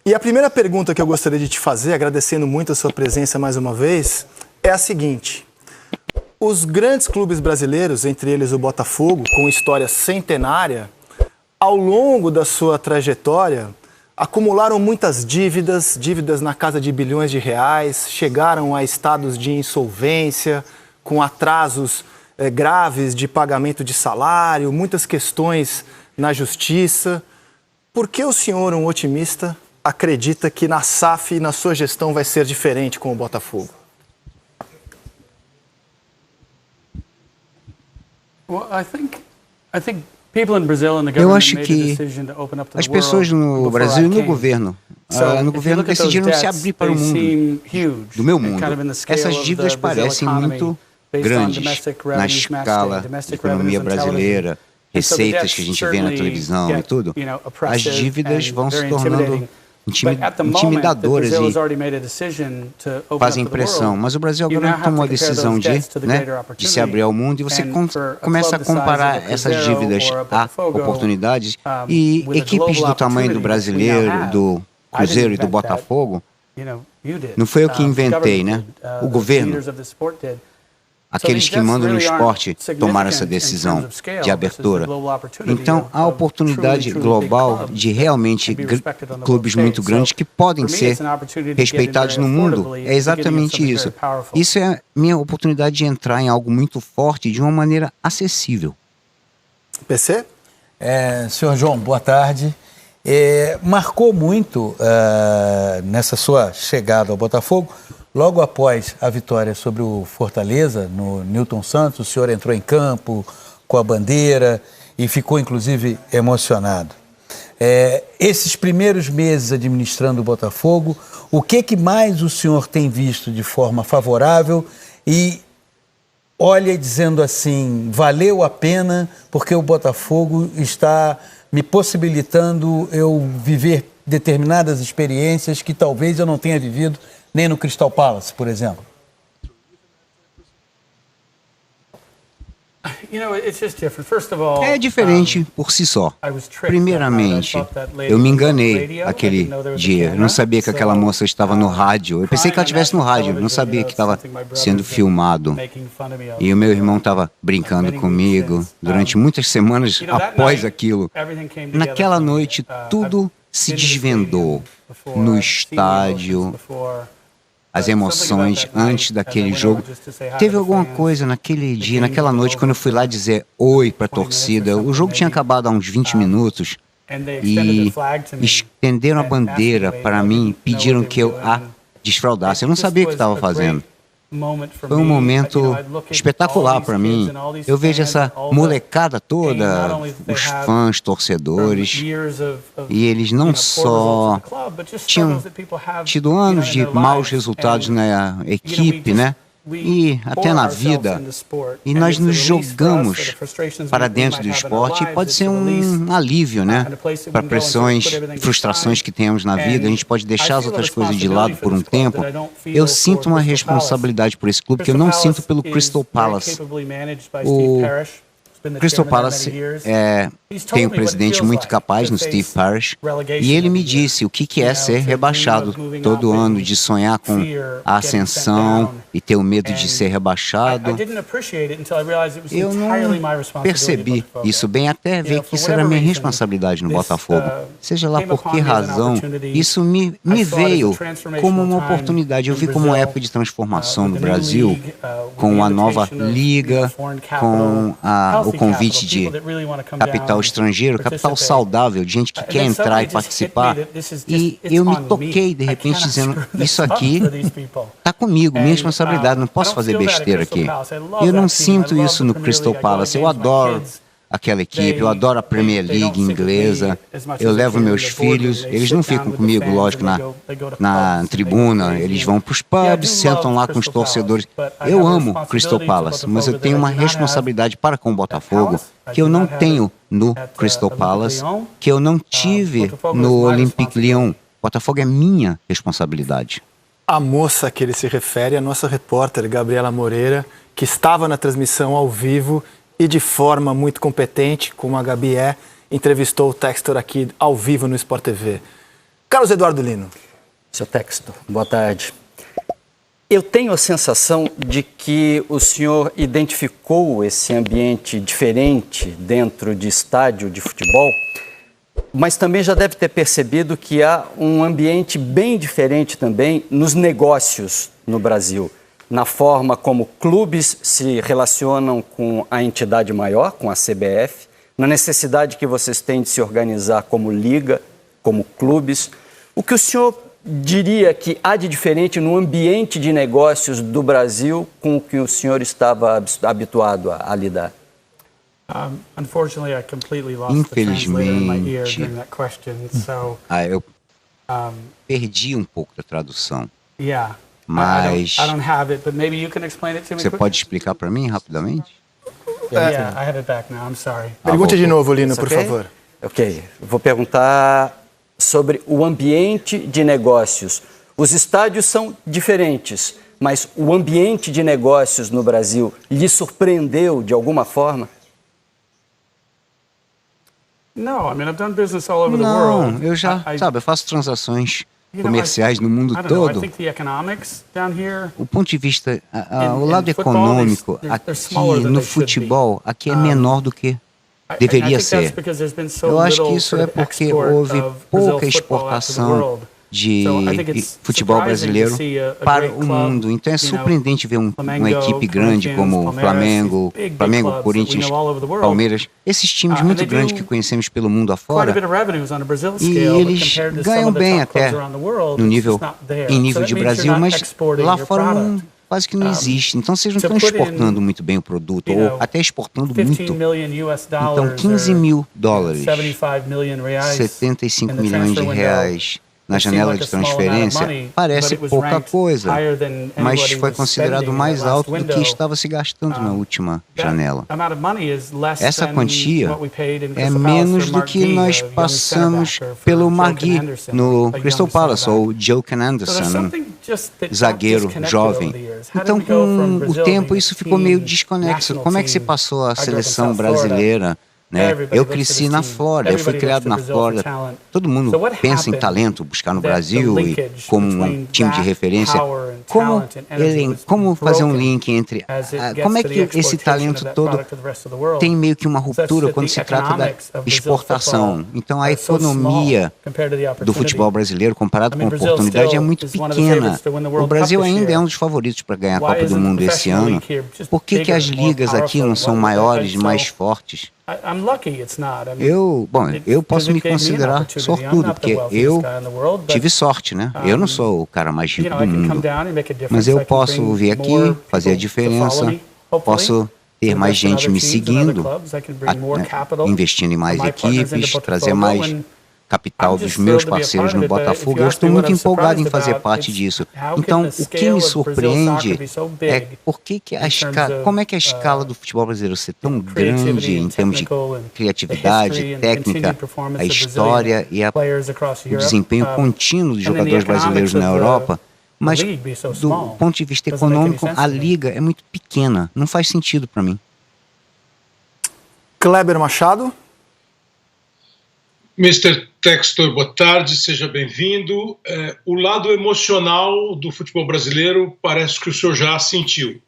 E a primeira pergunta que eu gostaria de te fazer, agradecendo muito a sua presença mais uma vez, é a seguinte. Os grandes clubes brasileiros, entre eles o Botafogo, com história centenária, ao longo da sua trajetória, acumularam muitas dívidas na casa de bilhões de reais, chegaram a estados de insolvência, com atrasos graves de pagamento de salário, muitas questões na justiça. Por que o senhor, um otimista, acredita que na SAF e na sua gestão vai ser diferente com o Botafogo? Eu acho que as pessoas no Brasil e no governo decidiram se abrir para o mundo, do meu mundo. Essas dívidas parecem muito grandes na escala da economia brasileira, receitas que a gente vê na televisão e tudo. As dívidas vão se tornando intimidadoras e fazem impressão. Mas o Brasil agora tomou a decisão de se abrir ao mundo e você começa a comparar essas dívidas a oportunidades e equipes do tamanho do Brasileiro, do Cruzeiro e do Botafogo, não foi eu que inventei, né? O governo, aqueles que mandam no esporte tomaram essa decisão de abertura. Então, há oportunidade global de realmente clubes muito grandes que podem ser respeitados no mundo. É exatamente isso. Isso é a minha oportunidade de entrar em algo muito forte de uma maneira acessível. PC? Senhor João, boa tarde. Marcou muito nessa sua chegada ao Botafogo. Logo após a vitória sobre o Fortaleza, no Newton Santos, o senhor entrou em campo com a bandeira e ficou, inclusive, emocionado. Esses primeiros meses administrando o Botafogo, o que mais o senhor tem visto de forma favorável e olha dizendo assim, valeu a pena porque o Botafogo está me possibilitando eu viver determinadas experiências que talvez eu não tenha vivido nem no Crystal Palace, por exemplo? É diferente por si só. Primeiramente, eu me enganei aquele dia. Eu não sabia que aquela moça estava no rádio. Eu pensei que ela estivesse no rádio. Eu não sabia que estava sendo filmado. E o meu irmão estava brincando comigo durante muitas semanas após aquilo. Naquela noite, tudo se desvendou no estádio. As emoções antes daquele jogo. Teve alguma coisa naquele dia, naquela noite, quando eu fui lá dizer oi para a torcida. O jogo tinha acabado há uns 20 minutos e estenderam a bandeira para mim, pediram que eu a desfraldasse. Eu não sabia o que estava fazendo. Foi um momento espetacular para mim. Eu vejo essa molecada toda, os fãs, torcedores, e eles não só tinham tido anos de maus resultados na equipe, né? E até na vida, e nós nos jogamos para dentro do esporte e pode ser um alívio, né? Para pressões, frustrações que temos na vida, a gente pode deixar as outras coisas de lado por um tempo. Eu sinto uma responsabilidade por esse clube que eu não sinto pelo Crystal Palace. O Crystal Palace tem um presidente muito capaz, no Steve Parish, e ele me disse o que é ser rebaixado todo ano, de sonhar com a ascensão e ter o medo de ser rebaixado. Eu não percebi isso bem até ver que isso era minha responsabilidade no Botafogo. Seja lá por que razão, isso me veio como uma oportunidade. Eu vi como uma época de transformação no Brasil, com a nova liga, com o convite de capital estrangeiro, capital saudável, de gente que quer entrar e participar. E eu me toquei, de repente, dizendo, isso aqui está comigo, minha responsabilidade, não posso fazer besteira aqui. Eu não sinto isso no Crystal Palace. Eu adoro aquela equipe, eu adoro a Premier League inglesa, eu levo meus filhos, eles não ficam comigo, lógico, na tribuna, eles vão para os pubs, sentam lá com os torcedores. Eu amo Crystal Palace, mas eu tenho uma responsabilidade para com o Botafogo que eu não tenho no Crystal Palace, que eu não tive no Olympique Lyon. Botafogo é minha responsabilidade. A moça a que ele se refere é a nossa repórter Gabriela Moreira, que estava na transmissão ao vivo e de forma muito competente, como a Gabi entrevistou o Textor aqui ao vivo no Sport TV. Carlos Eduardo Lino. Seu Textor, boa tarde. Eu tenho a sensação de que o senhor identificou esse ambiente diferente dentro de estádio de futebol, mas também já deve ter percebido que há um ambiente bem diferente também nos negócios no Brasil, na forma como clubes se relacionam com a entidade maior, com a CBF, na necessidade que vocês têm de se organizar como liga, como clubes. O que o senhor diria que há de diferente no ambiente de negócios do Brasil com o que o senhor estava habituado a lidar? Infelizmente, eu perdi um pouco da tradução. Mas você pode explicar para mim rapidamente? Pergunte de novo, Lino, por favor. Ok, vou perguntar sobre o ambiente de negócios. Os estádios são diferentes, mas o ambiente de negócios no Brasil lhe surpreendeu de alguma forma? Não, eu já, eu faço transações comerciais no mundo todo. O ponto de vista, o lado econômico aqui no futebol, aqui é menor do que deveria ser. Eu acho que isso é porque houve pouca exportação de futebol brasileiro para o mundo. Então é surpreendente ver uma equipe grande como Flamengo, Corinthians, Palmeiras, esses times muito grandes que conhecemos pelo mundo afora, e eles ganham bem até em nível de Brasil, mas lá fora quase que não existe. Então vocês não estão exportando muito bem o produto, ou até exportando muito. Então $15 mil, 75 milhões de reais na janela de transferência, parece pouca coisa, mas foi considerado mais alto do que estava se gastando na última janela. Essa quantia é menos do que nós passamos pelo Magui no Crystal Palace, ou Joe Anderson, zagueiro jovem. Então, com o tempo, isso ficou meio desconexo. Como é que se passou a seleção brasileira? Eu cresci na Flórida, eu fui criado na Flórida. Todo mundo pensa em talento, buscar no Brasil e como um time de referência. Como fazer um link entre... como é que esse talento todo tem meio que uma ruptura quando se trata da exportação? Então a economia do futebol brasileiro, comparado com a oportunidade, é muito pequena. O Brasil ainda é um dos favoritos para ganhar a Copa do Mundo esse ano. Por que as ligas aqui não são maiores e mais fortes? Eu posso me considerar sortudo, porque eu tive sorte, né? Eu não sou o cara mais rico do mundo, mas eu posso vir aqui, fazer a diferença, posso ter mais gente me seguindo, investindo em mais equipes, trazer mais capital dos meus parceiros no Botafogo. Eu estou muito empolgado em fazer parte disso. Então, o que me surpreende é como é que a escala do futebol brasileiro ser tão grande em termos de criatividade, técnica, a história e o desempenho contínuo dos jogadores brasileiros na Europa, mas do ponto de vista econômico, a liga é muito pequena. Não faz sentido para mim. Kleber Machado. Mr. Textor, boa tarde, seja bem-vindo. O lado emocional do futebol brasileiro parece que o senhor já sentiu.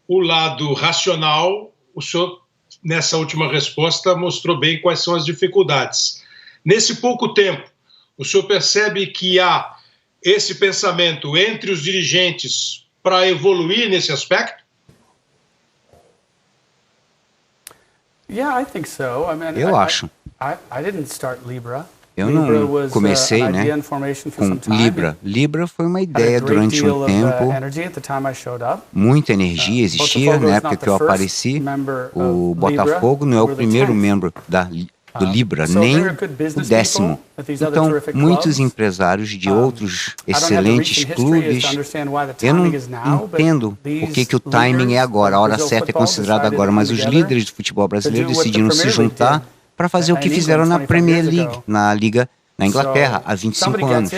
O lado racional, o senhor, nessa última resposta, mostrou bem quais são as dificuldades. Nesse pouco tempo, o senhor percebe que há esse pensamento entre os dirigentes para evoluir nesse aspecto? Eu acho. Eu não comecei, com Libra. Libra foi uma ideia durante um tempo. Muita energia existia na época que eu apareci. O Botafogo não é o primeiro membro do Libra, nem o 10º. Então, muitos empresários de outros excelentes clubes, eu não entendo por que o timing é agora, a hora certa é considerada agora, mas os líderes do futebol brasileiro decidiram se juntar para fazer o que fizeram na Premier League, na Inglaterra, há 25 anos.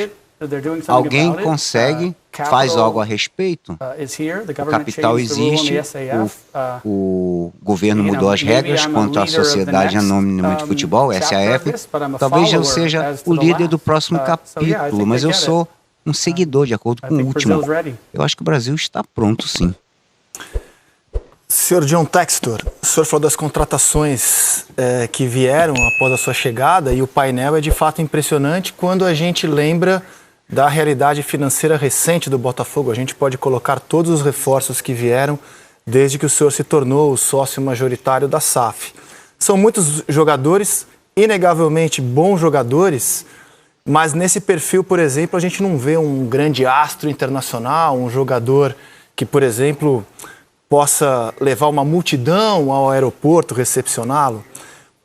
Alguém consegue, faz algo a respeito, o capital existe, o o governo mudou as regras quanto à Sociedade Anônima de Futebol, SAF, talvez eu seja o líder do próximo capítulo, mas eu sou um seguidor, de acordo com o último. Eu acho que o Brasil está pronto, sim. Senhor John Textor, o senhor falou das contratações que vieram após a sua chegada, e o painel é de fato impressionante quando a gente lembra da realidade financeira recente do Botafogo. A gente pode colocar todos os reforços que vieram desde que o senhor se tornou o sócio majoritário da SAF. São muitos jogadores, inegavelmente bons jogadores, mas nesse perfil, por exemplo, a gente não vê um grande astro internacional, um jogador que, por exemplo, possa levar uma multidão ao aeroporto, recepcioná-lo.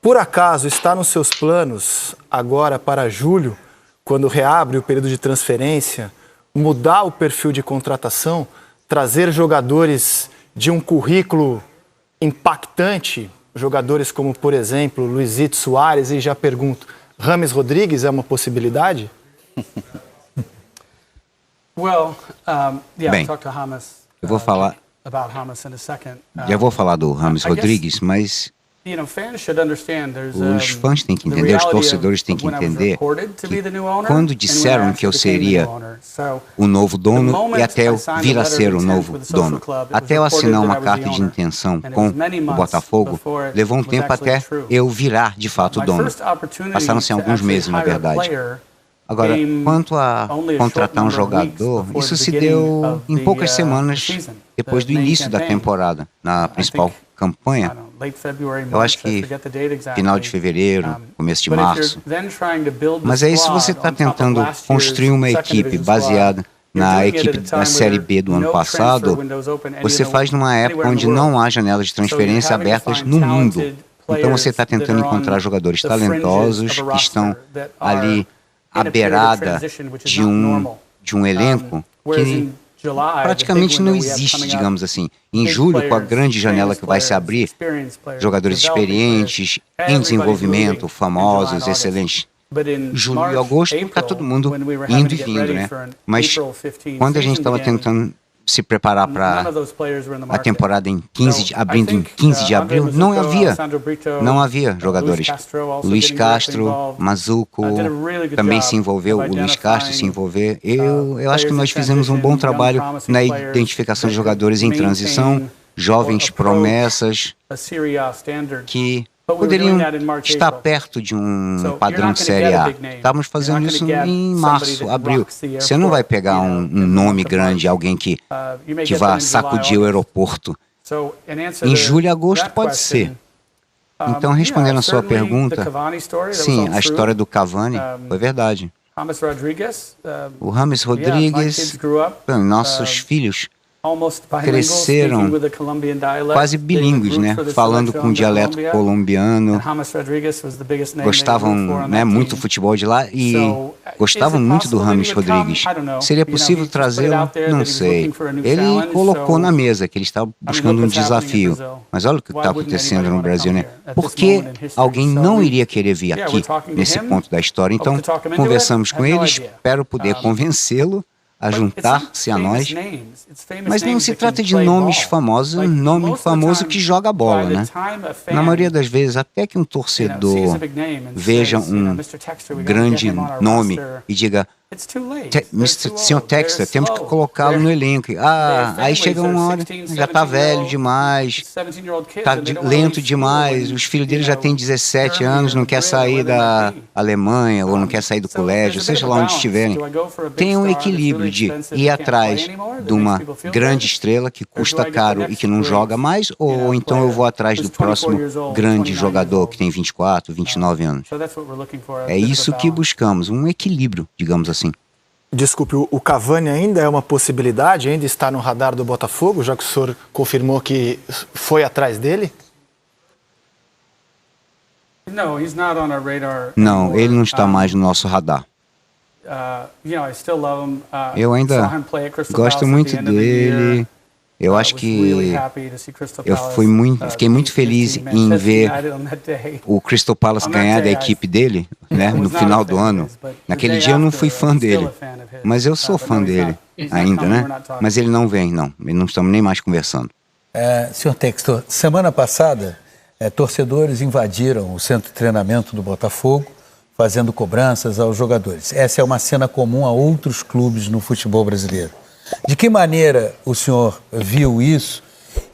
Por acaso está nos seus planos, agora para julho, quando reabre o período de transferência, mudar o perfil de contratação, trazer jogadores de um currículo impactante, jogadores como, por exemplo, Luizito Soares, e já pergunto, James Rodrigues é uma possibilidade? Bem, eu vou falar... Já vou falar do James Rodrigues, mas os fãs têm que entender, os torcedores têm que entender que quando disseram que eu seria o novo dono e até eu vir a ser o novo dono, até eu assinar uma carta de intenção com o Botafogo, levou um tempo até eu virar de fato dono. Passaram-se alguns meses, na verdade. Agora, quanto a contratar um jogador, isso se deu em poucas semanas depois do início da temporada, na principal campanha. Eu acho que final de fevereiro, começo de março. Mas aí, se você está tentando construir uma equipe baseada na equipe da Série B do ano passado, você faz numa época onde não há janelas de transferência abertas no mundo. Então você está tentando encontrar jogadores talentosos que estão ali à beirada de um elenco que praticamente não existe, digamos assim. Em julho, com a grande janela que vai se abrir, jogadores experientes, em desenvolvimento, famosos, excelentes. Julho e agosto, está todo mundo indo e vindo, né? Mas quando a gente estava tentando se preparar para a temporada abrindo em 15 de abril, não havia jogadores. Luiz Castro, Mazuco também se envolveu, o Luiz Castro se envolveu. Eu acho que nós fizemos um bom trabalho na identificação de jogadores em transição, jovens promessas que poderiam estar perto de um padrão de Série A. Estávamos fazendo isso em março, abril. Você não vai pegar um nome grande, alguém que vá sacudir o aeroporto. Em julho e agosto pode ser. Então, respondendo a sua pergunta, sim, a história do Cavani foi verdade. O James Rodrigues, nossos filhos cresceram quase bilíngues, né? Falando com dialeto colombiano, gostavam muito do futebol de lá e gostavam muito do James Rodrigues. Seria possível trazê-lo? Não sei. Ele colocou na mesa que ele estava buscando um desafio. Mas olha o que está acontecendo no Brasil, né? Por que alguém não iria querer vir aqui nesse ponto da história? Então, conversamos com ele, espero poder convencê-lo a juntar-se a nós, mas não se trata de nomes famosos, um nome famoso que joga bola, né? Na maioria das vezes, até que um torcedor veja um grande nome e diga, Sr. Textor, temos que colocá-lo no elenco. Aí chega uma hora, já está velho demais, está lento demais, os filhos dele já têm 17 anos, não quer sair da Alemanha ou não quer sair do colégio, seja lá onde estiverem. Tem um equilíbrio de ir atrás de uma grande estrela que custa caro e que não joga mais, ou então eu vou atrás do próximo grande jogador que tem 24, 29 anos. É isso que buscamos, um equilíbrio, digamos assim. Desculpe, o Cavani ainda é uma possibilidade? Ainda está no radar do Botafogo, já que o senhor confirmou que foi atrás dele? Não, ele não está mais no nosso radar. Eu ainda gosto muito dele. Eu acho que eu fiquei muito feliz em ver o Crystal Palace ganhar da equipe dele, né, no final do ano. Naquele dia eu não fui fã dele, mas eu sou fã dele ainda, né? Mas ele não vem, não. Não estamos nem mais conversando. Senhor Textor, semana passada, torcedores invadiram o centro de treinamento do Botafogo, fazendo cobranças aos jogadores. Essa é uma cena comum a outros clubes no futebol brasileiro. De que maneira o senhor viu isso?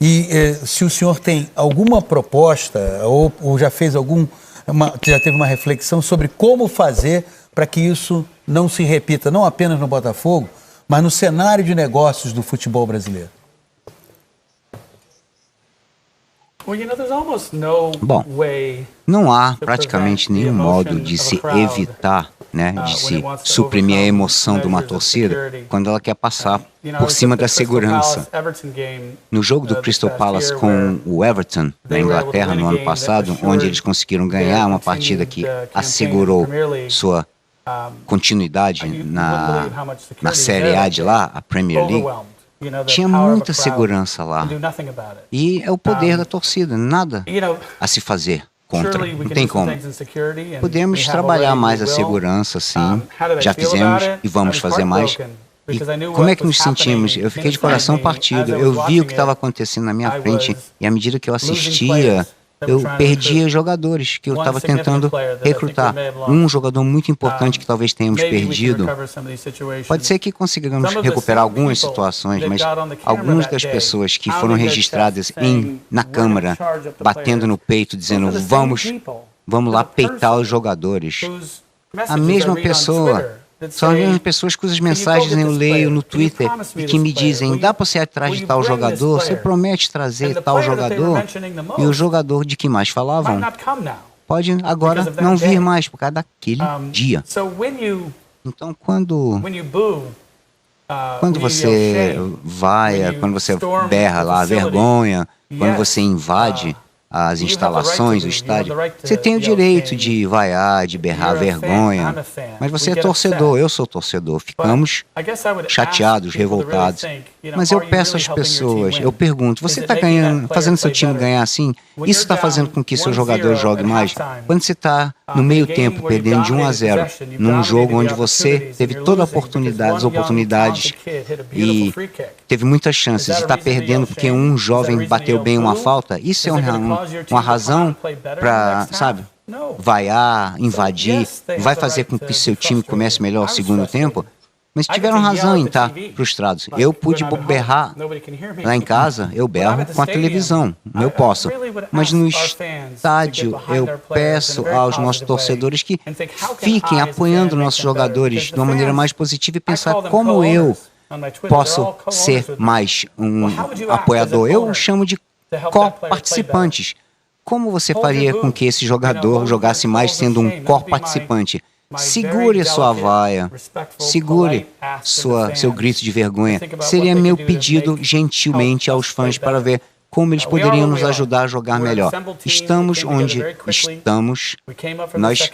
E se o senhor tem alguma proposta ou já fez já teve uma reflexão sobre como fazer para que isso não se repita, não apenas no Botafogo, mas no cenário de negócios do futebol brasileiro? Bom, não há praticamente nenhum modo de se evitar, né, de se suprimir a emoção de uma torcida quando ela quer passar por cima da segurança. No jogo do Crystal Palace com o Everton, na Inglaterra, no ano passado, onde eles conseguiram ganhar uma partida que assegurou sua continuidade na Série A de lá, a Premier League, tinha muita segurança lá. E é o poder da torcida, nada a se fazer contra. Não tem como. Podemos trabalhar mais a segurança, sim. Já fizemos e vamos fazer mais. E como é que nos sentimos? Eu fiquei de coração partido. Eu vi o que estava acontecendo na minha frente e à medida que eu assistia, eu perdia jogadores que eu estava tentando recrutar. Um jogador muito importante que talvez tenhamos perdido. Pode ser que consigamos recuperar algumas situações, mas algumas das pessoas que foram registradas na Câmara, batendo no peito, dizendo vamos lá peitar os jogadores. A mesma pessoa. São as mesmas pessoas cujas mensagens eu leio no Twitter e que me dizem, dá para você ir atrás de tal jogador? Você promete trazer tal jogador? E o jogador de que mais falavam pode agora não vir mais por causa daquele dia. Então, quando você vai, quando você berra lá, vergonha, quando você invade as instalações, o estádio, você tem o direito de vaiar, de berrar vergonha, mas você é torcedor, eu sou torcedor, ficamos chateados, revoltados, mas eu peço às pessoas, eu pergunto, você está fazendo seu time ganhar assim? Isso está fazendo com que seu jogador jogue mais? Quando você está no meio tempo, perdendo de 1-0, num jogo onde você teve todas as oportunidades e teve muitas chances, e está perdendo porque um jovem bateu bem uma falta, isso é uma razão para, sabe, vaiar, invadir, vai fazer com que seu time comece melhor o segundo tempo? Mas tiveram razão em estar frustrados. Eu pude berrar lá em casa, eu berro com a televisão, eu posso. Mas no estádio, eu peço aos nossos torcedores que fiquem apoiando nossos jogadores de uma maneira mais positiva e pensar como eu posso ser mais um apoiador. Eu chamo de co-participantes. Como você faria com que esse jogador jogasse mais sendo um co-participante? Segure a sua vaia, segure seu grito de vergonha. Seria meu pedido gentilmente aos fãs para ver como eles poderiam nos ajudar a jogar melhor. Estamos onde estamos, nós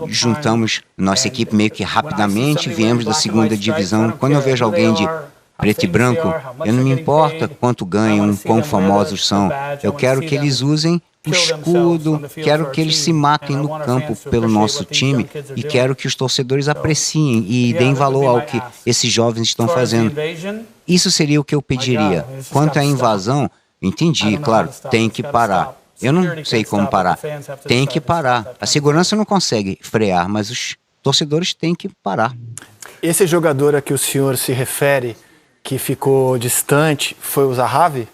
juntamos nossa equipe meio que rapidamente, viemos da segunda divisão. Quando eu vejo alguém de preto e branco, eu não me importa quanto ganham, quão famosos são. Eu quero que eles usem o escudo, quero que eles se matem no campo pelo nosso time e quero que os torcedores apreciem e deem valor ao que esses jovens estão fazendo. Isso seria o que eu pediria. Quanto à invasão, entendi, claro, tem que parar. Eu não sei como parar. Tem que parar. A segurança não consegue frear, mas os torcedores têm que parar. Esse jogador a que o senhor se refere, que ficou distante, foi o Zahavi?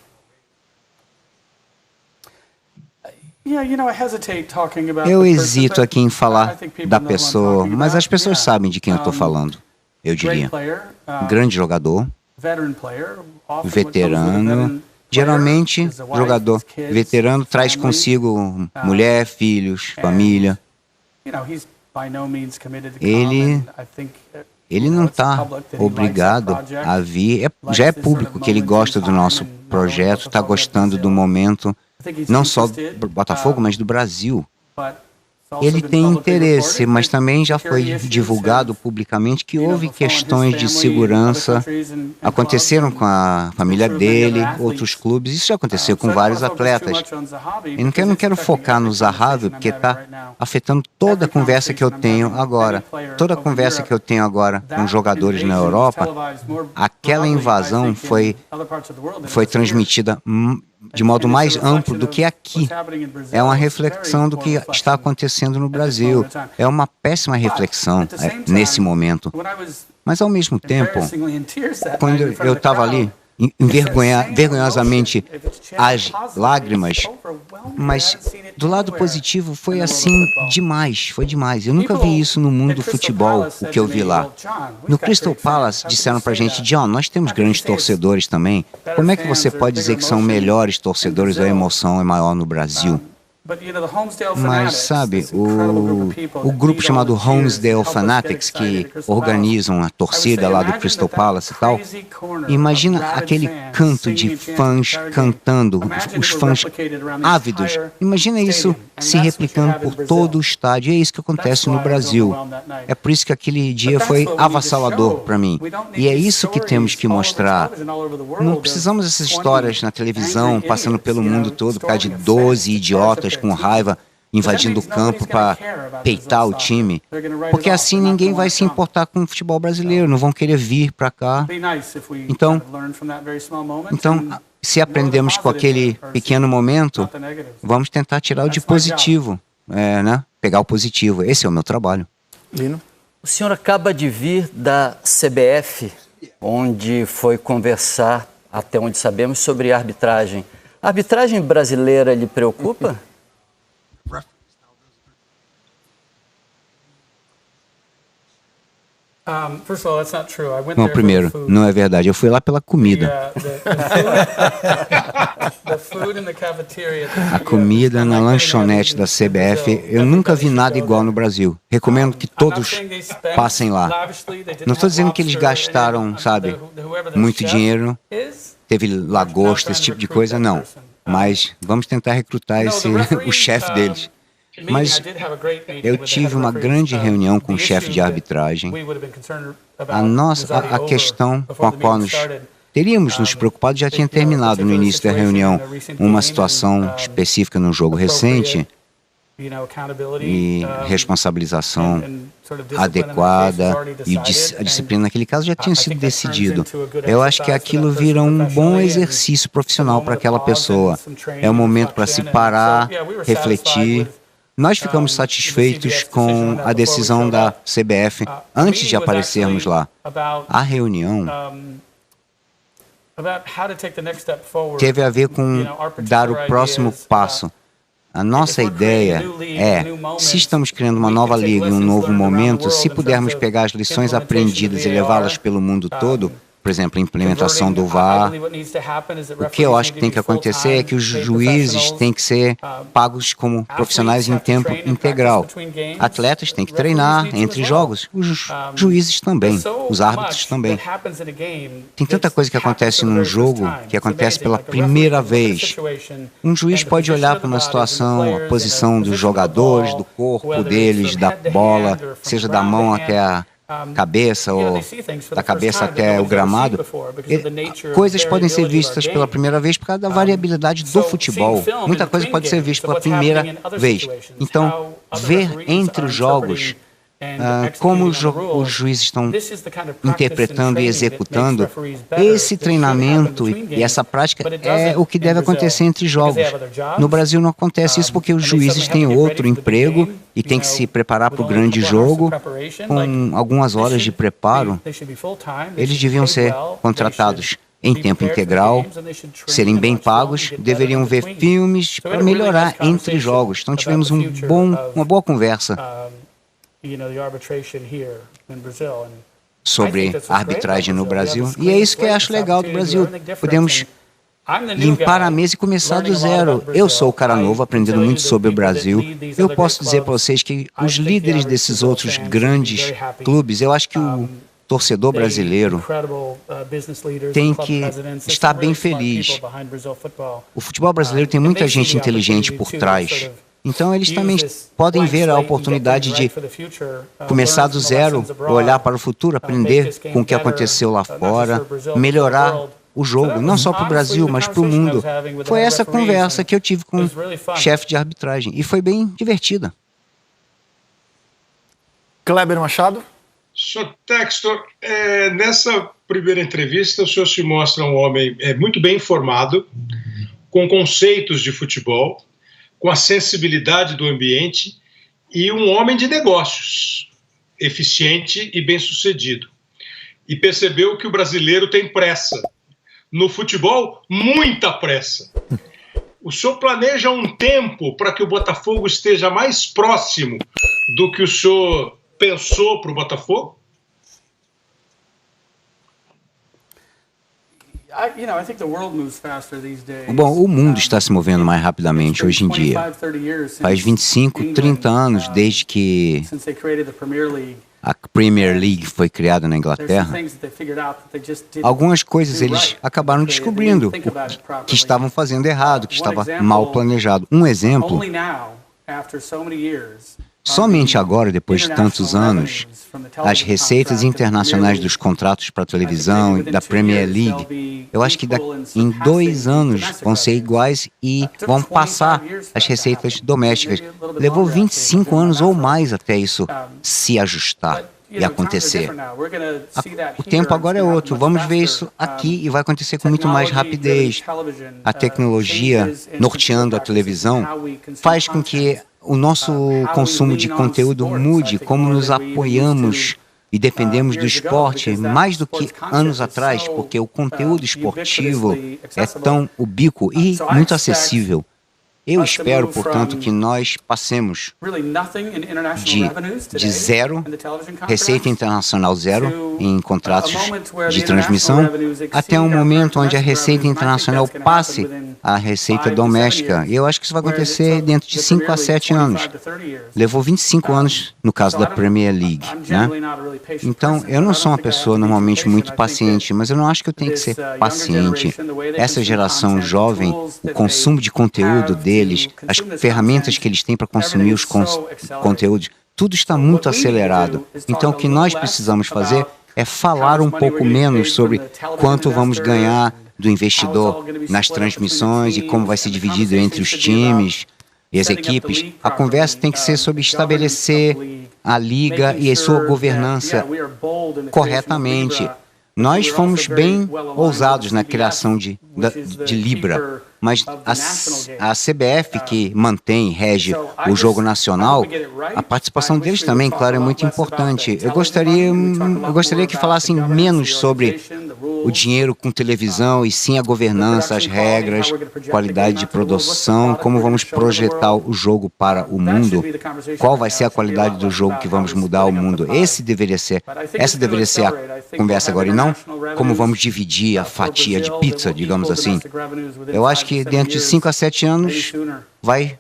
Eu hesito aqui em falar da pessoa, mas as pessoas sabem de quem eu estou falando, eu diria. Grande jogador, veterano. Geralmente, jogador veterano traz consigo mulher, filhos, família. Ele não está obrigado a vir. Já é público que ele gosta do nosso projeto, está gostando do momento, não só do Botafogo, mas do Brasil. Ele tem interesse, mas também já foi divulgado publicamente que houve questões de segurança, aconteceram com a família dele, outros clubes, isso já aconteceu com vários atletas. Eu não quero focar no Zahavi, porque está afetando toda a conversa que eu tenho agora. Toda a conversa que eu tenho agora com jogadores na Europa, aquela invasão foi transmitida de modo mais amplo do que aqui. É uma reflexão do que está acontecendo no Brasil. É uma péssima reflexão nesse momento. Mas, ao mesmo tempo, quando eu estava ali, vergonhosamente, as lágrimas, mas do lado positivo foi assim demais, foi demais. Eu nunca vi isso no mundo do futebol, o que eu vi lá. No Crystal Palace disseram pra gente, John, nós temos grandes torcedores também. Como é que você pode dizer que são melhores torcedores ou a emoção é maior no Brasil? Mas, sabe, o grupo chamado Honesdale Fanatics, que organizam a torcida lá do Crystal Palace e tal, imagina aquele canto de fãs cantando, os fãs ávidos. Imagina isso se replicando por todo o estádio. É isso que acontece no Brasil. É por isso que aquele dia foi avassalador para mim. E é isso que temos que mostrar. Não precisamos dessas histórias na televisão, passando pelo mundo todo por causa de 12 idiotas com raiva, invadindo o campo para peitar o time, porque assim ninguém vai se importar com o futebol brasileiro, não vão querer vir para cá. Então, se aprendemos com aquele pequeno momento, vamos tentar tirar o de positivo, né? Pegar o positivo. Esse é o meu trabalho. Lino? O senhor acaba de vir da CBF, onde foi conversar, até onde sabemos, sobre arbitragem. A arbitragem brasileira lhe preocupa? Não, primeiro, não é verdade. Eu fui lá pela comida. A comida na lanchonete da CBF, eu nunca vi nada igual no Brasil. Recomendo que todos passem lá. Não estou dizendo que eles gastaram, sabe, muito dinheiro, teve lagosta, esse tipo de coisa, não. Mas vamos tentar recrutar o chefe deles. Mas eu tive uma grande reunião com o chefe de arbitragem. A questão com a qual nós teríamos nos preocupado já tinha terminado no início da reunião. Uma situação específica no jogo recente e responsabilização adequada e a disciplina naquele caso já tinha sido decidido. Eu acho que aquilo vira um bom exercício profissional para aquela pessoa. É um momento para se parar, refletir. Nós ficamos satisfeitos com a decisão da CBF antes de aparecermos lá. A reunião teve a ver com dar o próximo passo. A nossa ideia é, se estamos criando uma nova liga em um novo momento, se pudermos pegar as lições aprendidas e levá-las pelo mundo todo, por exemplo, a implementação do VAR, o que eu acho que tem que acontecer é que os juízes têm que ser pagos como profissionais em tempo integral. Atletas têm que treinar entre jogos, os juízes também, os árbitros também. Tem tanta coisa que acontece num jogo que acontece pela primeira vez. Um juiz pode olhar para uma situação, a posição dos jogadores, do corpo deles, da bola, seja da mão até a cabeça ou da cabeça até o gramado, coisas podem ser vistas pela primeira vez por causa da variabilidade do futebol. Muita coisa pode ser vista pela primeira vez. Então, ver entre os jogos como os juízes estão interpretando e executando, esse treinamento e essa prática é o que deve acontecer entre jogos. No Brasil não acontece isso porque os juízes têm outro emprego e têm que se preparar para o grande jogo com algumas horas de preparo. Eles deviam ser contratados em tempo integral, serem bem pagos, deveriam ver filmes para melhorar entre jogos. Então tivemos uma boa conversa sobre a arbitragem no Brasil. E é isso que eu acho legal do Brasil. Podemos limpar a mesa e começar do zero. Eu sou o cara novo, aprendendo muito sobre o Brasil. Eu posso dizer para vocês que os líderes desses outros grandes clubes, eu acho que o torcedor brasileiro tem que estar bem feliz. O futebol brasileiro tem muita gente inteligente por trás. Então, eles também podem ver a oportunidade de começar do zero, olhar para o futuro, aprender com o que aconteceu lá fora, melhorar o jogo, não só para o Brasil, mas para o mundo. Foi essa conversa que eu tive com o chefe de arbitragem e foi bem divertida. Kleber Machado? Sr. Textor, nessa primeira entrevista, o senhor se mostra um homem muito bem informado, com conceitos de futebol, com a sensibilidade do ambiente e um homem de negócios, eficiente e bem-sucedido. E percebeu que o brasileiro tem pressa. No futebol, muita pressa. O senhor planeja um tempo para que o Botafogo esteja mais próximo do que o senhor pensou para o Botafogo? Bom, o mundo está se movendo mais rapidamente hoje em dia. Faz 25, 30 anos desde que a Premier League foi criada na Inglaterra. Algumas coisas eles acabaram descobrindo que estavam fazendo errado, que estava mal planejado. Um exemplo, somente agora, depois de tantos anos, as receitas internacionais dos contratos para televisão e da Premier League, eu acho que em 2 anos vão ser iguais e vão passar as receitas domésticas. Levou 25 anos ou mais até isso se ajustar e acontecer. O tempo agora é outro. Vamos ver isso aqui e vai acontecer com muito mais rapidez. A tecnologia norteando a televisão faz com que o nosso consumo de conteúdo mude, como nos apoiamos e dependemos do esporte mais do que anos atrás, porque o conteúdo esportivo é tão ubíquo e muito acessível. Eu espero, portanto, que nós passemos de zero, receita internacional zero em contratos de transmissão, até um momento onde a receita internacional passe a receita doméstica. E eu acho que isso vai acontecer dentro de 5 a 7 anos. Levou 25 anos no caso da Premier League, né? Então, eu não sou uma pessoa normalmente muito paciente, mas eu não acho que eu tenho que ser paciente. Essa geração jovem, o consumo de conteúdo deles, as ferramentas que eles têm para consumir os conteúdos, tudo está muito acelerado. Então, o que nós precisamos fazer é falar um pouco menos sobre quanto vamos ganhar do investidor nas transmissões e como vai ser dividido entre os times e as equipes. A conversa tem que ser sobre estabelecer a liga e a sua governança corretamente. Nós fomos bem ousados na criação de Libra, mas a CBF, que mantém, rege o jogo nacional, a participação deles também, claro, é muito importante. Eu gostaria que falassem menos sobre o dinheiro com televisão e sim a governança, as regras, qualidade de produção, como vamos projetar o jogo para o mundo, qual vai ser a qualidade do jogo que vamos mudar o mundo. Essa deveria ser a conversa agora, e não como vamos dividir a fatia de pizza, digamos assim. Eu acho que dentro de 5 a 7 anos vai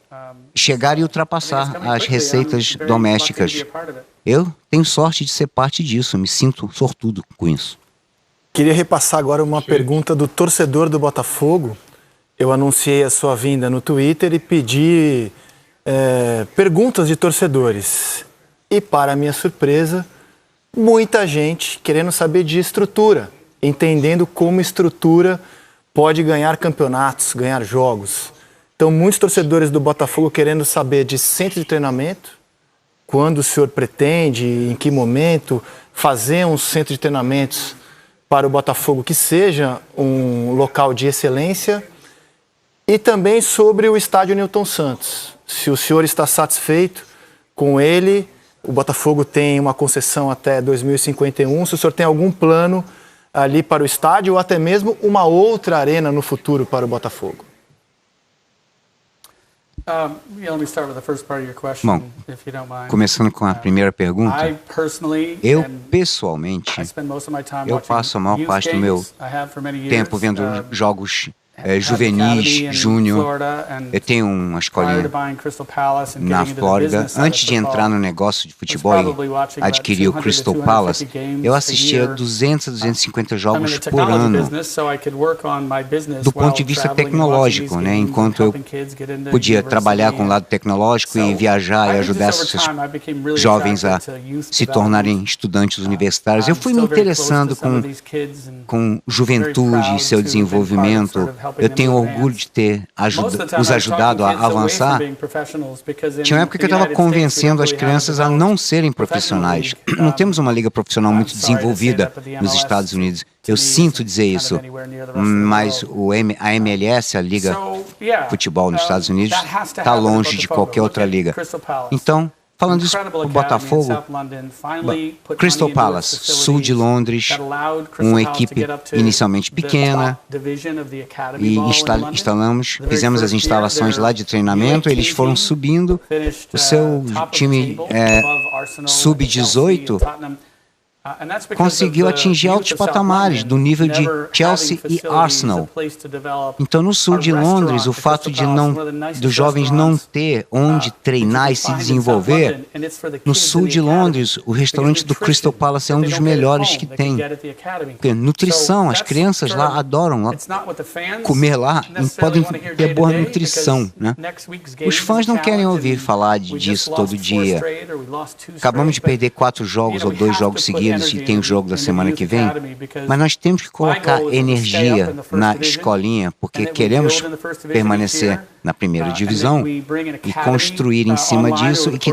chegar e ultrapassar as receitas domésticas. Eu tenho sorte de ser parte disso, me sinto sortudo com isso. Queria repassar agora uma pergunta do torcedor do Botafogo. Eu anunciei a sua vinda no Twitter e pedi perguntas de torcedores. E, para minha surpresa, muita gente querendo saber de estrutura, entendendo como estrutura pode ganhar campeonatos, ganhar jogos. Então, muitos torcedores do Botafogo querendo saber de centro de treinamento, quando o senhor pretende, em que momento, fazer um centro de treinamentos para o Botafogo que seja um local de excelência, e também sobre o estádio Newton Santos. Se o senhor está satisfeito com ele, o Botafogo tem uma concessão até 2051, se o senhor tem algum plano ali para o estádio ou até mesmo uma outra arena no futuro para o Botafogo. Bom, começando com a primeira pergunta, eu pessoalmente, eu passo a maior parte do meu tempo vendo jogos juvenis, júnior. Eu tenho uma escolinha na Flórida. Antes de entrar no negócio de futebol e adquirir o Crystal Palace, eu assistia 200 a 250 jogos por ano. Do ponto de vista tecnológico, né? Enquanto eu podia trabalhar com o lado tecnológico e viajar e ajudar esses jovens a se tornarem estudantes universitários, eu fui me interessando com juventude e seu desenvolvimento. Eu tenho orgulho de ter os ajudado a avançar. Tinha uma época que eu estava convencendo as crianças a não serem profissionais. Não temos uma liga profissional muito desenvolvida nos Estados Unidos. Eu sinto dizer isso, mas a MLS, a Liga de Futebol nos Estados Unidos, está longe de qualquer outra liga. Então, falando isso para o Botafogo, Crystal Palace, sul de Londres, uma equipe inicialmente pequena, e fizemos as instalações lá de treinamento, eles foram subindo, o seu time sub-18 conseguiu atingir altos patamares do nível de Chelsea e Arsenal. Então, no sul de Londres, o fato dos jovens não ter onde treinar e se desenvolver, no sul de Londres, o restaurante do Crystal Palace é um dos melhores que tem. Porque nutrição, as crianças lá adoram comer lá e podem ter boa nutrição, né? Os fãs não querem ouvir falar disso todo dia. Acabamos de perder 4 jogos ou 2 jogos seguidos e tem o jogo da semana que vem, mas nós temos que colocar energia na escolinha, porque queremos permanecer na primeira divisão e construir em cima disso e que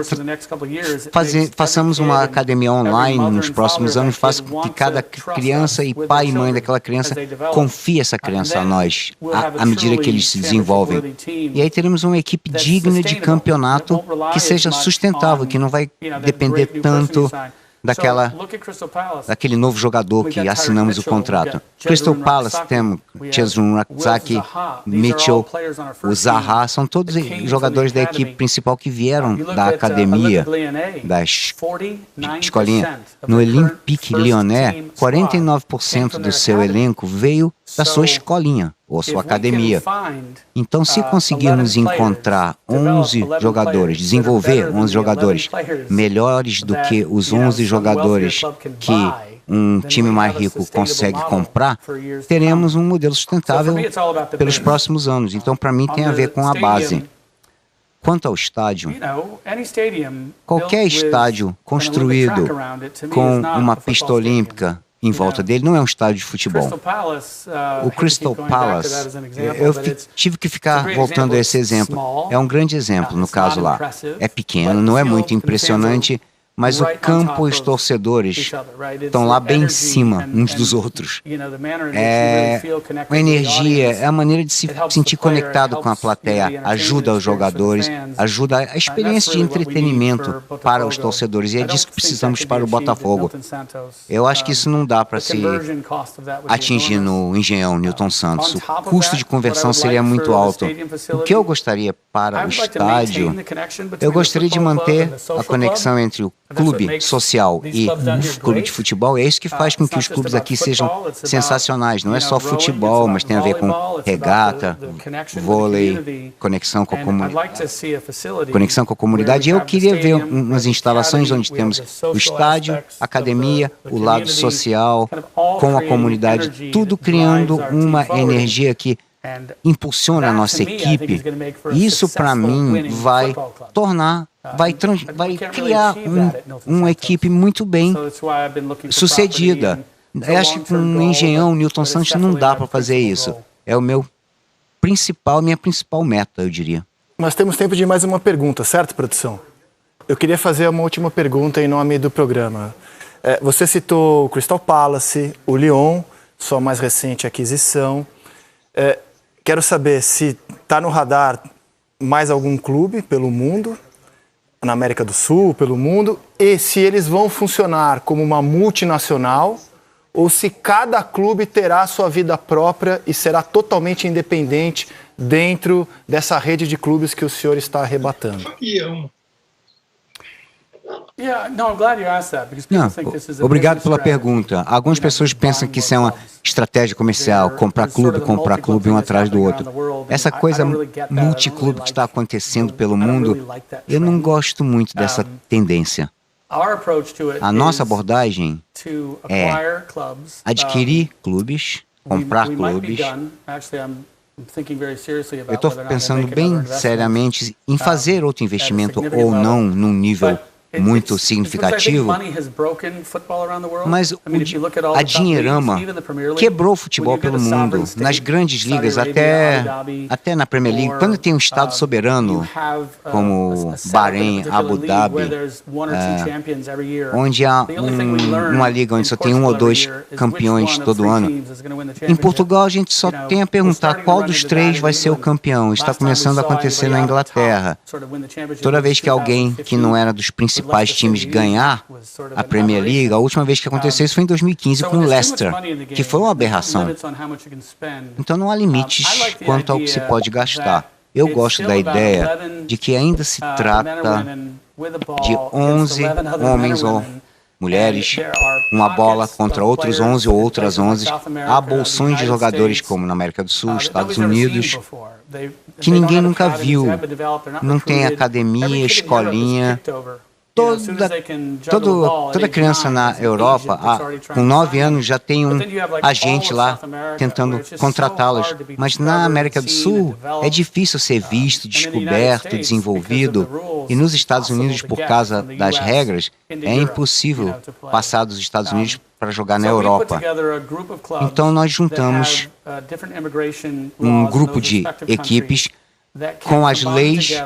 façamos uma academia online nos próximos anos, faça com que cada criança e pai e mãe daquela criança confie essa criança a nós, à medida que eles se desenvolvem. E aí teremos uma equipe digna de campeonato que seja sustentável, que não vai depender tanto daquele novo jogador que assinamos o contrato. Crystal Palace temos Chezron Rakzaki, Mitchell, o Zaha, são todos jogadores da equipe principal que vieram da academia, da escolinha. No Olympique Lyonnais, 49% do seu elenco veio da sua escolinha, ou sua academia. Então, se conseguirmos encontrar 11 jogadores, desenvolver 11 jogadores melhores do que os 11 jogadores que um time mais rico consegue comprar, teremos um modelo sustentável pelos próximos anos. Então, para mim, tem a ver com a base. Quanto ao estádio, qualquer estádio construído com uma pista olímpica em volta dele não é um estádio de futebol. O Crystal Palace, eu tive que ficar voltando a esse exemplo. É um grande exemplo no caso lá. É pequeno, não é muito impressionante, mas o campo e os torcedores estão lá bem em cima uns dos outros. A energia, é a maneira de se sentir conectado com a plateia, ajuda os jogadores, ajuda a experiência de entretenimento para os torcedores, e é disso que precisamos para o Botafogo. Eu acho que isso não dá para se atingir no Engenhão Newton Santos. O custo de conversão seria muito alto. O que eu gostaria para o estádio, eu gostaria de manter a conexão entre o clube social e o clube de futebol. É isso que faz com que os clubes aqui sejam sensacionais. Não é só futebol, mas tem a ver com regata, vôlei, conexão com a comunidade. Eu queria ver umas instalações onde temos o estádio, academia, o lado social, com a comunidade, tudo criando uma energia que impulsiona a nossa equipe. E isso, para mim, vai criar uma equipe muito bem sucedida. Eu acho que com o Engenhão Newton Santos não dá para fazer isso. É minha principal meta, eu diria. Nós temos tempo de mais uma pergunta, certo, produção? Eu queria fazer uma última pergunta em nome do programa. Você citou o Crystal Palace, o Lyon, sua mais recente aquisição. Quero saber se está no radar mais algum clube pelo mundo, na América do Sul, pelo mundo, e se eles vão funcionar como uma multinacional ou se cada clube terá sua vida própria e será totalmente independente dentro dessa rede de clubes que o senhor está arrebatando. Não, obrigado pela pergunta. Algumas pessoas pensam que isso é uma estratégia comercial, comprar clube um atrás do outro. Essa coisa multiclube que está acontecendo pelo mundo, eu não gosto muito dessa tendência. A nossa abordagem é adquirir clubes, comprar clubes. Eu estou pensando bem seriamente em fazer outro investimento ou não num nível muito significativo, mas a dinheirama quebrou o futebol pelo mundo, nas grandes ligas, até na Premier League. Quando tem um estado soberano, como Bahrein, Abu Dhabi, onde há uma liga onde só tem 1 ou 2 campeões todo ano, em Portugal a gente só tem a perguntar qual dos 3 vai ser o campeão. Está começando a acontecer na Inglaterra. Toda vez que alguém que não era dos principais times ganhar a Premier League, a última vez que aconteceu isso foi em 2015 com o Leicester, que foi uma aberração. Então não há limites quanto ao que se pode gastar. Eu gosto da ideia de que ainda se trata de 11 homens ou mulheres, uma bola contra outros 11 ou outras 11. Há bolsões de jogadores, como na América do Sul, Estados Unidos, que ninguém nunca viu. Não tem academia, escolinha. Toda criança na Europa, com 9 anos, já tem um agente lá tentando contratá-las. Mas na América do Sul, é difícil ser visto, descoberto, desenvolvido. E nos Estados Unidos, por causa das regras, é impossível passar dos Estados Unidos para jogar na Europa. Então nós juntamos um grupo de equipes com as leis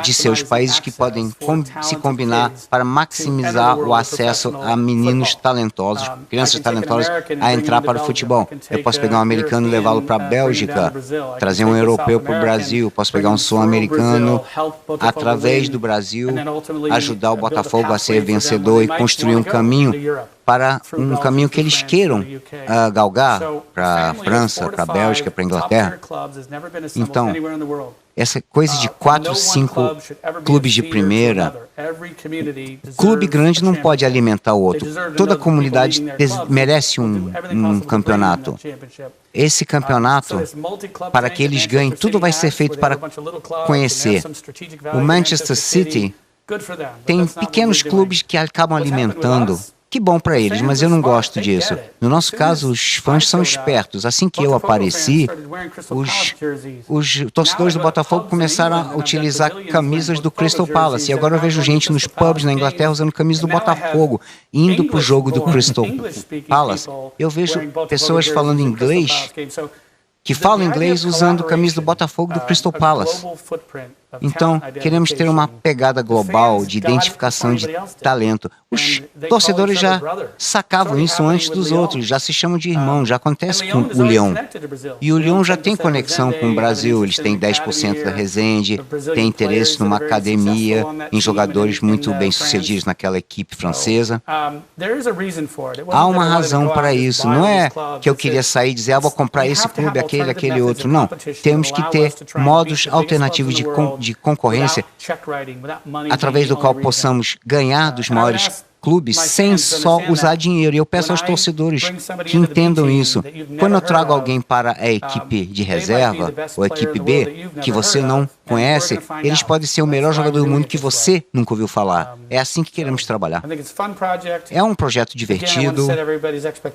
de seus países que podem se combinar para maximizar o acesso a meninos talentosos, crianças talentosas, a entrar para o futebol. Eu posso pegar um americano e levá-lo para a Bélgica, trazer um europeu para o Brasil, posso pegar um sul-americano, através do Brasil, ajudar o Botafogo a ser vencedor e construir um caminho para um caminho que eles queiram galgar para a França, para a Bélgica, para a Inglaterra. Então, essa coisa de 4, 5 clubes de primeira, clube grande não pode alimentar o outro. Toda comunidade merece um campeonato. Esse campeonato, para que eles ganhem, tudo vai ser feito para conhecer. O Manchester City tem pequenos clubes que acabam alimentando. Que bom para eles, mas eu não gosto disso. No nosso caso, os fãs são espertos. Assim que eu apareci, os torcedores do Botafogo começaram a utilizar camisas do Crystal Palace. E agora eu vejo gente nos pubs na Inglaterra usando camisas do Botafogo, indo para o jogo do Crystal Palace. Eu vejo pessoas falando inglês, que falam inglês usando camisa do Botafogo do Crystal Palace. Então, queremos ter uma pegada global de identificação de talento. Os torcedores já sacavam isso antes dos outros, já se chamam de irmão, já acontece com o Lyon. E o Lyon já tem conexão com o Brasil, eles têm 10% da Resende, têm interesse numa academia, em jogadores muito bem-sucedidos naquela equipe francesa. Há uma razão para isso, não é que eu queria sair e dizer, vou comprar esse clube, aquele outro. Não, temos que ter modos alternativos de concorrência através do qual possamos ganhar dos maiores clubes sem só usar dinheiro. E eu peço aos torcedores que entendam isso. Quando eu trago alguém para a equipe de reserva, ou a equipe B, que você não conhece, eles podem ser o melhor jogador do mundo que você nunca ouviu falar. É assim que queremos trabalhar. É um projeto divertido.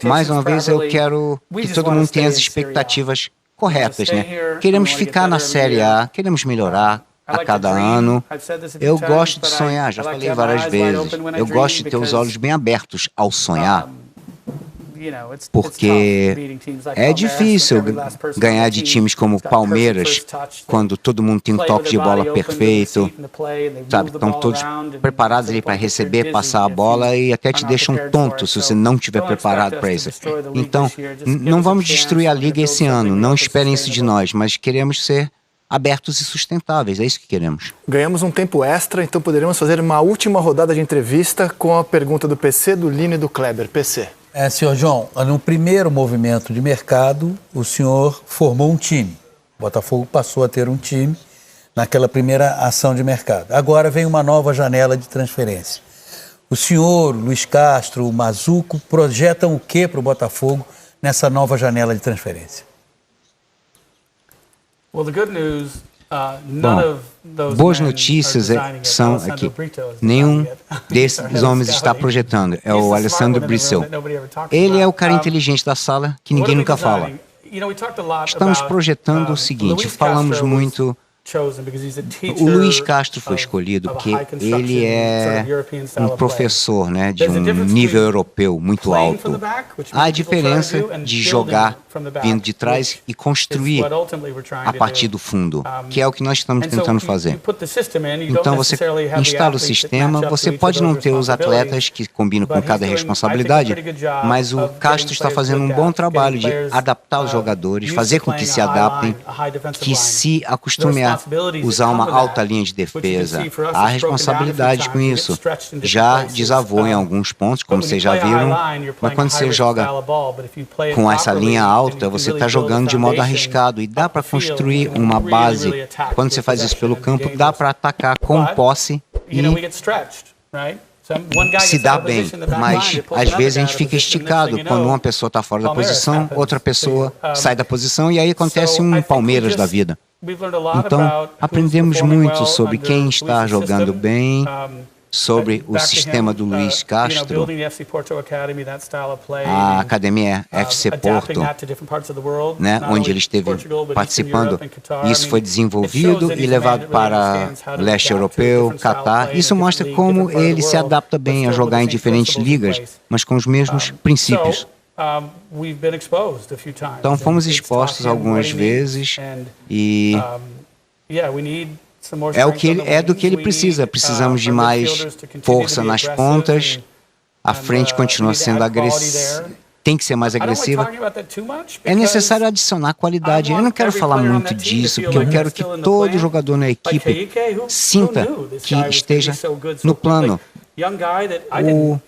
Mais uma vez, eu quero que todo mundo tenha as expectativas corretas, né? Queremos ficar na Série A, queremos melhorar a cada ano. Eu gosto de sonhar, já falei várias vezes. Eu gosto de ter os olhos bem abertos ao sonhar, porque é difícil ganhar de times como Palmeiras, quando todo mundo tem um toque de bola perfeito, sabe? Estão todos preparados ali para receber, passar a bola e até te deixam tonto se você não estiver preparado para isso. Então, não vamos destruir a liga esse ano, não esperem isso de nós, mas queremos ser abertos e sustentáveis, é isso que queremos. Ganhamos um tempo extra, então poderemos fazer uma última rodada de entrevista com a pergunta do PC, do Lino e do Kleber. PC. Senhor João, no primeiro movimento de mercado, o senhor formou um time. O Botafogo passou a ter um time naquela primeira ação de mercado. Agora vem uma nova janela de transferência. O senhor, o Luiz Castro, o Mazzuco, projetam o que para o Botafogo nessa nova janela de transferência? Bom, boas notícias são que nenhum desses homens está projetando. É o Alessandro Brissell. Ele é o cara inteligente da sala que ninguém nunca fala. Estamos projetando o seguinte, falamos muito... O Luiz Castro foi escolhido porque ele é um professor, né, de um nível europeu muito alto. Há a diferença de jogar vindo de trás e construir a partir do fundo, que é o que nós estamos tentando fazer. Então você instala o sistema, você pode não ter os atletas que combinam com cada responsabilidade, mas o Castro está fazendo um bom trabalho de adaptar os jogadores, fazer com que se adaptem, que se acostumem a usar uma alta linha de defesa. Há responsabilidade com isso. Já desavou em alguns pontos, como vocês já viram, mas quando você joga com essa linha alta, você está jogando de modo arriscado e dá para construir uma base. Quando você faz isso pelo campo, dá para atacar com posse e se dá bem, mas às vezes a gente fica esticado. Quando uma pessoa está fora da posição, outra pessoa sai da posição e aí acontece um Palmeiras da vida. Então, aprendemos muito sobre quem está jogando bem, sobre o sistema do Luiz Castro, a Academia FC Porto, né, onde ele esteve participando. Isso foi desenvolvido e levado para o leste europeu, Catar. Isso mostra como ele se adapta bem a jogar em diferentes ligas, mas com os mesmos princípios. Então fomos expostos algumas vezes e é do que ele precisa. Precisamos de mais força nas pontas. A frente continua sendo agressiva. Tem que ser mais agressiva. É necessário adicionar qualidade. Eu não quero falar muito disso, porque eu quero que todo jogador na equipe sinta que esteja no plano. O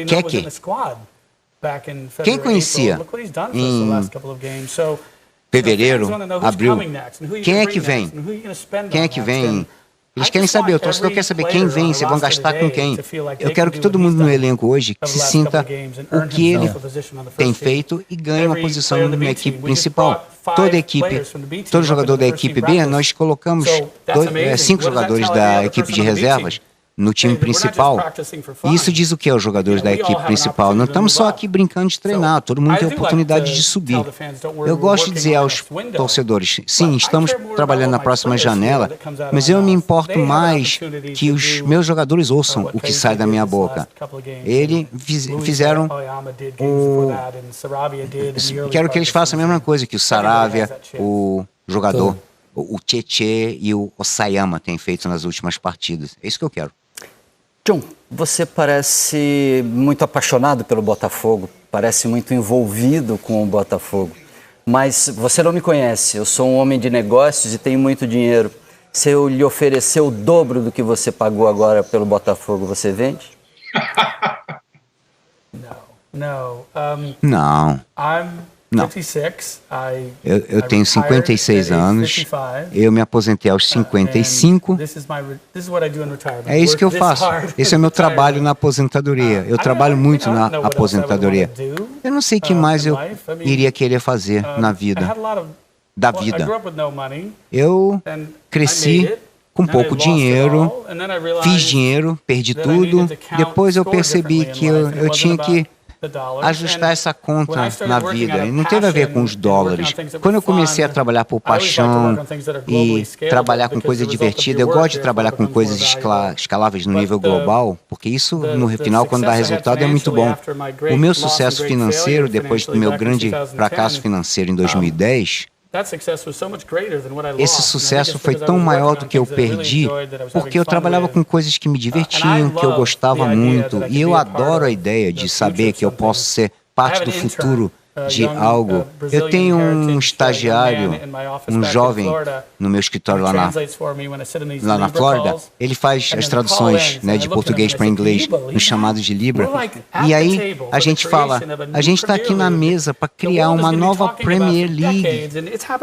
Keke, quem conhecia em fevereiro, abril, quem é que vem? Quem é que vem? Eles querem saber, o torcedor quer saber quem vem, se vão gastar com quem. Eu quero que todo mundo no elenco hoje se sinta o que ele tem feito e ganhe uma posição na equipe principal. Toda a equipe, todo jogador da equipe B, nós colocamos 5 jogadores da equipe de reservas no time principal. E isso diz o que aos jogadores da equipe principal? Não estamos só aqui brincando de treinar, todo mundo tem a oportunidade de subir. Eu gosto de dizer aos torcedores, sim, estamos trabalhando na próxima janela, mas eu me importo mais que os meus jogadores ouçam o que sai da minha boca. Eles fizeram quero que eles façam a mesma coisa que o Saravia, o jogador, o Tietê e o Osayama têm feito nas últimas partidas. É isso que eu quero. John, você parece muito apaixonado pelo Botafogo, parece muito envolvido com o Botafogo, mas você não me conhece, eu sou um homem de negócios e tenho muito dinheiro. Se eu lhe oferecer o dobro do que você pagou agora pelo Botafogo, você vende? Não. Eu tenho 56 anos, eu me aposentei aos 55, é isso que eu faço, esse é o meu trabalho na aposentadoria, eu trabalho muito na aposentadoria. Eu não sei o que mais eu iria querer fazer na vida, Eu cresci com pouco dinheiro, fiz dinheiro, perdi tudo, depois eu percebi que eu tinha que ajustar essa conta na vida, e não teve a ver com os dólares. Quando eu comecei a trabalhar por paixão e trabalhar com coisa divertida, eu gosto de trabalhar com coisas escaláveis no nível global, porque isso, no final, quando dá resultado, é muito bom. O meu sucesso financeiro, depois do meu grande fracasso financeiro em 2010, esse sucesso foi tão maior do que eu perdi, porque eu trabalhava com coisas que me divertiam, que eu gostava muito, e eu adoro a ideia de saber que eu posso ser parte do futuro de algo. Eu tenho um estagiário, um jovem no meu escritório lá na Flórida. Ele faz as traduções, né, de português para inglês, nos chamados de Libra. E aí a gente fala, a gente está aqui na mesa para criar uma nova Premier League,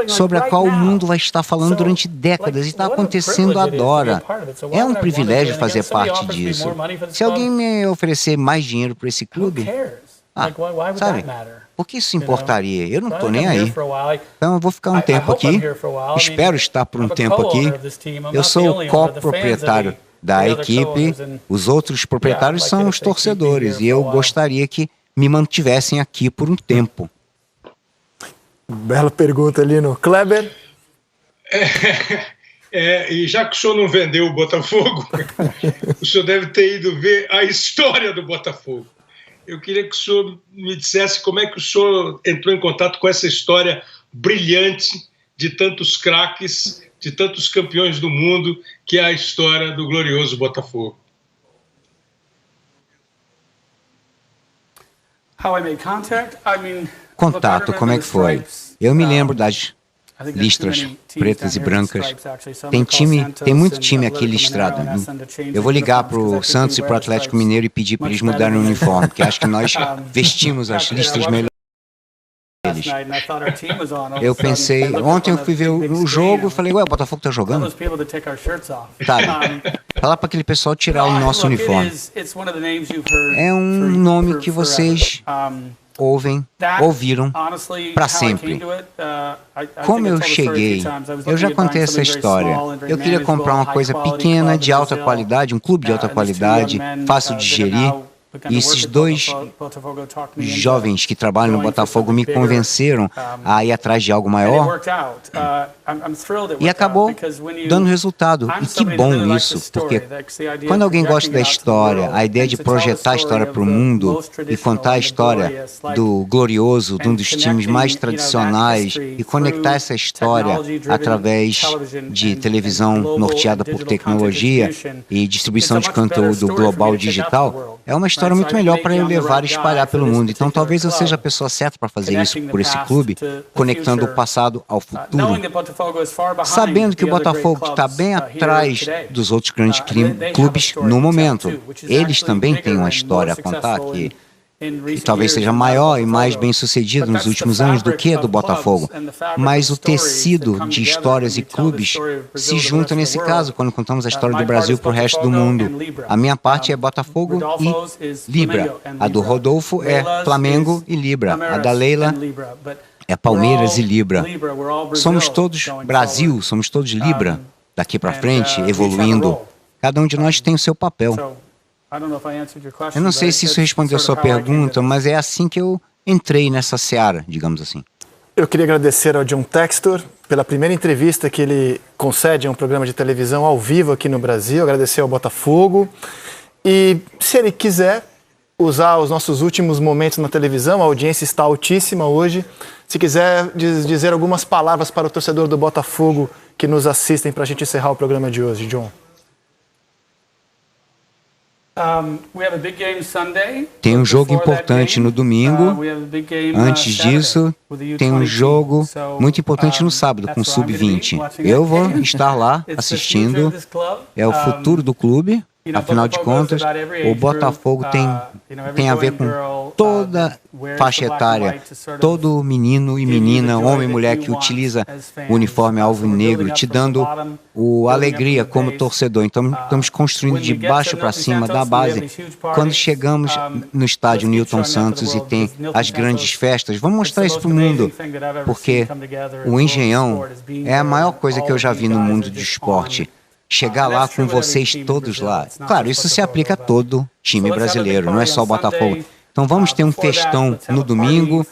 sobre a qual o mundo vai estar falando durante décadas, e está acontecendo agora. É um privilégio fazer parte disso. Se alguém me oferecer mais dinheiro para esse clube, sabe, por que isso importaria? Eu não estou nem aí. Então eu vou ficar um tempo aqui, espero estar por um tempo aqui. Eu sou o coproprietário da equipe, os outros proprietários são os torcedores, e eu gostaria que me mantivessem aqui por um tempo. Bela pergunta, Lino. Kleber? E já que o senhor não vendeu o Botafogo, o senhor deve ter ido ver a história do Botafogo. Eu queria que o senhor me dissesse como é que o senhor entrou em contato com essa história brilhante de tantos craques, de tantos campeões do mundo, que é a história do glorioso Botafogo. Contato, como é que foi? Eu me lembro das listras pretas e brancas. Tem muito time aqui listrado. Eu vou ligar para o Santos e para o Atlético Mineiro e pedir para eles mudarem o uniforme, porque acho que nós vestimos as listras melhores deles. Eu pensei, ontem eu fui ver o jogo e falei, ué, o Botafogo tá jogando? Sabe? Falar para aquele pessoal tirar o nosso uniforme. É um nome que vocês ouviram para sempre. Como eu cheguei, eu já contei essa história. Eu queria comprar uma coisa pequena, de alta qualidade, um clube de alta qualidade, fácil de gerir. E esses dois jovens que trabalham no Botafogo me convenceram a ir atrás de algo maior. E acabou dando resultado. E que bom isso, porque quando alguém gosta da história, a ideia de projetar a história para o mundo e contar a história do glorioso, de um dos times mais tradicionais, e conectar essa história através de televisão norteada por tecnologia e distribuição de conteúdo global digital, é uma história muito melhor para eu levar e espalhar pelo mundo. Então talvez eu seja a pessoa certa para fazer isso por esse clube, conectando o passado ao futuro. Sabendo que o Botafogo está bem atrás dos outros grandes clubes no momento. Eles também têm uma história a contar que talvez seja maior e mais bem sucedido nos últimos anos do que a do Botafogo. Mas o tecido de histórias e clubes se junta nesse caso, quando contamos a história do Brasil para o resto do mundo. A minha parte é Botafogo e Libra. A do Rodolfo é Flamengo e Libra. A da Leila é Palmeiras e Libra. Somos todos Brasil, somos todos Libra, daqui para frente, evoluindo. Cada um de nós tem o seu papel. Eu não sei se isso respondeu a sua pergunta, mas é assim que eu entrei nessa seara, digamos assim. Eu queria agradecer ao John Textor pela primeira entrevista que ele concede a um programa de televisão ao vivo aqui no Brasil, agradecer ao Botafogo. E se ele quiser usar os nossos últimos momentos na televisão, a audiência está altíssima hoje. Se quiser dizer algumas palavras para o torcedor do Botafogo que nos assistem para a gente encerrar o programa de hoje, John. Tem um jogo importante no domingo. Antes disso, tem um jogo muito importante no sábado com o Sub-20. Eu vou estar lá assistindo. É o futuro do clube. Afinal de contas, o Botafogo tem a ver com toda faixa etária, todo menino e menina, homem e mulher que utiliza o uniforme alvo e negro, te dando a alegria como torcedor. Então, estamos construindo de baixo para cima, da base. Quando chegamos no estádio Newton Santos e tem as grandes festas, vamos mostrar isso para o mundo, porque o Engenhão é a maior coisa que eu já vi no mundo do esporte. Chegar lá com vocês todos lá. Claro, isso se aplica a todo time brasileiro, não é só o Botafogo. Então vamos ter um festão no domingo.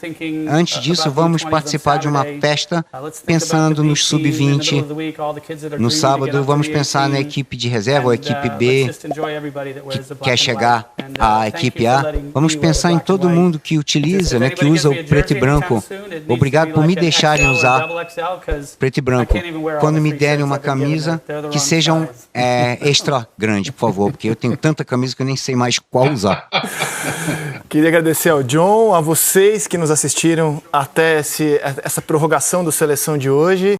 Antes disso, vamos participar de uma festa pensando nos Sub-20. No sábado, vamos pensar na equipe de reserva, ou a equipe B, que quer chegar à equipe A. Vamos pensar em todo mundo que utiliza, né, que usa o preto e branco. Obrigado por me deixarem usar preto e branco. Quando me derem uma camisa, que sejam extra grande, por favor, porque eu tenho tanta camisa que eu nem sei mais qual usar. Queria agradecer ao John, a vocês que nos assistiram até essa prorrogação do Seleção de hoje.